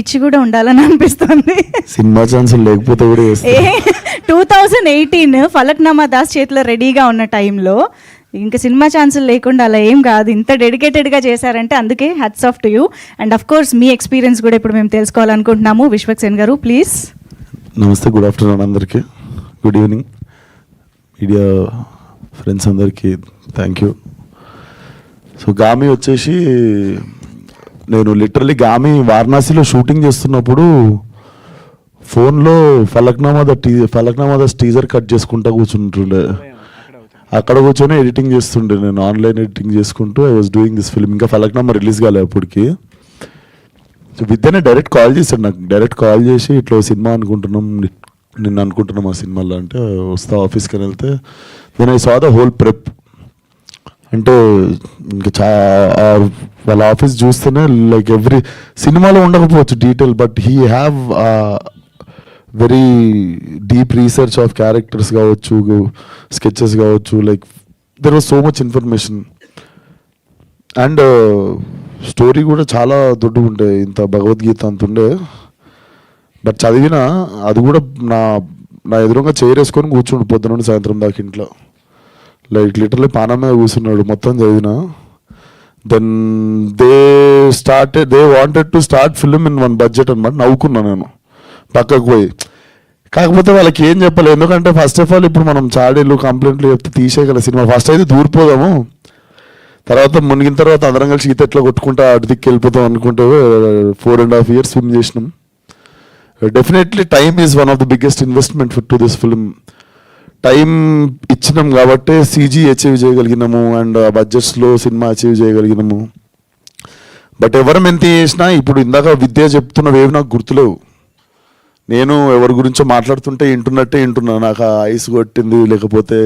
ఇచ్చి కూడా ఉండాలని అనిపిస్తుంది. సినిమా ఛాన్సులు లేకపోతే కూడా 2018 ఫలక్నామా దాస్ చేతిలో రెడీగా ఉన్న టైంలో ఇంకా సినిమా ఛాన్సులు లేకుండా అలా ఏం కాదు, ఇంత డెడికేటెడ్గా చేశారంటే అందుకే hats off to you. And of course me experience కూడా ఇప్పుడు మేము తెలుసుకోవాలనుకుంటున్నాము. విశ్వక్సేన్ గారు ప్లీజ్. నమస్తే, గుడ్ ఆఫ్టర్నూన్ అందరికీ, గుడ్ ఈవినింగ్ మీడియా ఫ్రెండ్స్ అందరికీ థ్యాంక్ యూ. సో గామి వచ్చేసి నేను లిటరలీ గామి వారణాసిలో షూటింగ్ చేస్తున్నప్పుడు ఫోన్లో ఫలక్నామా ద టీజర్ కట్ చేసుకుంటా కూర్చుంటుండే. అక్కడ కూర్చొని ఎడిటింగ్ చేస్తుండే, నేను ఆన్లైన్ ఎడిటింగ్ చేసుకుంటూ I was doing this film. ఇంకా ఫలక్నామా రిలీజ్ కాలే అప్పటికి. సో విద్యనే డైరెక్ట్ కాల్ చేశాడు నాకు, డైరెక్ట్ కాల్ చేసి ఇట్లా సినిమా అనుకుంటున్నాం, నిన్ను అనుకుంటున్నాం ఆ సినిమాలో అంటే వస్తా ఆఫీస్కి అని వెళ్తే then I saw the whole prep. అంటే ఇంకా వాళ్ళ ఆఫీస్ చూస్తేనే లైక్ ఎవ్రీ సినిమాలో ఉండకపోవచ్చు detail, but he have very deep research of characters కావచ్చు, స్కెచెస్ కావచ్చు, like there was so much information. And story కూడా చాలా దొడ్డు ఉండే, ఇంత భగవద్గీత అంత ఉండే. బట్ చదివిన అది కూడా నా ఎదురుగా చేరేసుకొని కూర్చుండు పొద్దున నుండి సాయంత్రం దాకా ఇంట్లో, లైక్ లిటరలీ పానం మీద కూర్చున్నాడు మొత్తం చదివిన. Then they wanted to start film in one budget అనమాట. నవ్వుకున్నా నేను పక్కకు పోయి. కాకపోతే వాళ్ళకి ఏం చెప్పాలి, ఎందుకంటే ఫస్ట్ ఆఫ్ ఆల్ ఇప్పుడు మనం చాడీలు కంప్లైంట్లు చెప్తే తీసేయగల సినిమా. ఫస్ట్ అయితే దూరిపోదాము, తర్వాత మునిగిన తర్వాత అందరం కలిసి ఈత ఎట్లా కొట్టుకుంటా అటు దిక్కు వెళ్ళిపోతాం అనుకుంటే 4.5 years స్విమ్ చేసినాం. Definitely time is one of the biggest investment to this film. Time ఇచ్చినాం కాబట్టి సీజీ అచీవ్ చేయగలిగినాము అండ్ ఆ బడ్జెట్స్లో సినిమా అచీవ్ చేయగలిగినాము. బట్ ఎవరం ఎంత చేసినా ఇప్పుడు ఇందాక విద్య చెప్తున్నవేవి నాకు గుర్తులేవు. నేను ఎవరి గురించో మాట్లాడుతుంటే వింటున్నా, నాకు ఆ ఐస్ కొట్టింది లేకపోతే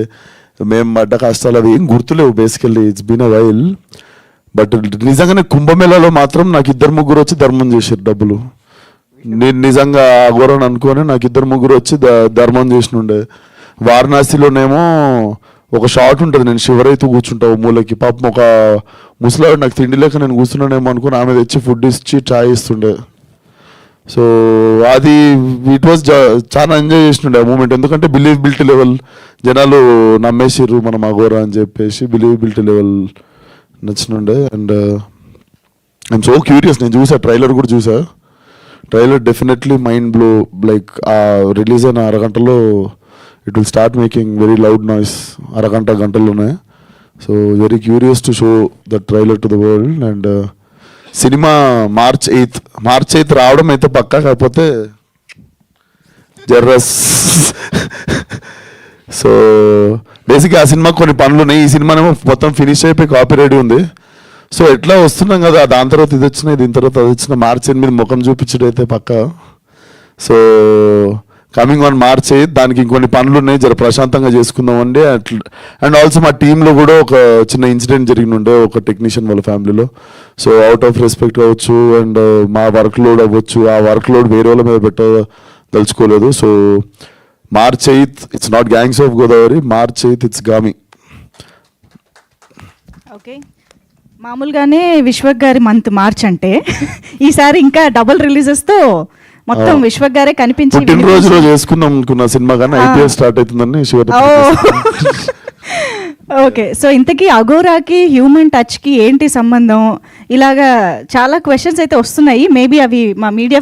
మేము పడ్డ కష్టాలు అవి ఏం గుర్తులేవు. Basically it's been a while. But నిజంగానే కుంభమేళాలో మాత్రం నాకు 2-3 వచ్చి ధర్మం చేశారు డబ్బులు. నేను నిజంగా అఘోరని అనుకొని నాకు 2-3 వచ్చి ధర్మం చేసినుండే. వారణాసిలోనేమో ఒక షాట్ ఉంటుంది, నేను శివరైతూ కూర్చుంటావు మూలకి, పాపం ఒక ముసలాడు నాకు తిండి లేక నేను కూర్చున్నానేమో అనుకుని ఆమె తెచ్చి ఫుడ్ ఇచ్చి చాయ్ ఇస్తుండే. సో అది ఇట్ వాజ్ చాలా ఎంజాయ్ చేసినుండే ఆ మూమెంట్. ఎందుకంటే బిలీవబిలిటీ లెవెల్ జనాలు నమ్మేసిర్రు మనం అఘోరా అని చెప్పేసి, బిలీవబిలిటీ లెవెల్ నచ్చినుండే. అండ్ ఐఎమ్ సో క్యూరియస్, నేను చూసా ట్రైలర్ కూడా చూసా. Trailer definitely mind blow. Like ఆ రిలీజ్ అయిన అరగంటలో it will start making very loud noise, గంటల్లోనే. So very curious to show the trailer to the world. And cinema March 8 రావడం అయితే పక్కా, కాకపోతే జర్రస్. సో బేసిక్గా ఆ సినిమా కొన్ని పనులు ఉన్నాయి, ఈ సినిమానేమో మొత్తం ఫినిష్ అయిపోయి కాపీ రెడీ ఉంది. సో ఎట్లా వస్తున్నాం కదా, దాని తర్వాత ఇది వచ్చినాయి, దీని తర్వాత అది వచ్చిన, మార్చ్ 8 ముఖం చూపించడం అయితే పక్కా. సో కమింగ్ ఆన్ మార్చ్ 8 దానికి ఇంకొన్ని పనులు ఉన్నాయి, జర ప్రశాంతంగా చేసుకుందామండి. అండ్ ఆల్సో మా టీంలో కూడా ఒక చిన్న ఇన్సిడెంట్ జరిగినుండే ఒక టెక్నీషియన్ వాళ్ళ ఫ్యామిలీలో. సో అవుట్ ఆఫ్ రెస్పెక్ట్ అవ్వచ్చు అండ్ మా వర్క్ లోడ్ అవ్వచ్చు, ఆ వర్క్ లోడ్ వేరే వాళ్ళ మీద పెట్టదలుచుకోలేదు. So March 8 it's not gangs of Godavari, March 8 it's Gaami. Okay, మామూలుగానే విశ్వక్ గారి మంత్ మార్చ్ అంటే ఈసారి ఇంకా డబుల్ రిలీజెస్తో మొత్తం విశ్వక్ గారే కనిపించి పుట్టినరోజు రోజు వేసుకుందాం అనుకున్న సినిమా కానీ IPL స్టార్ట్ అవుతుందని ఓకే. సో ఇంతకీ అఘోరాకి హ్యూమన్ టచ్కి ఏంటి సంబంధం? ఇలాగా చాలా క్వశ్చన్స్ అయితే వస్తున్నాయి. మేబీ అవి మా మీడియా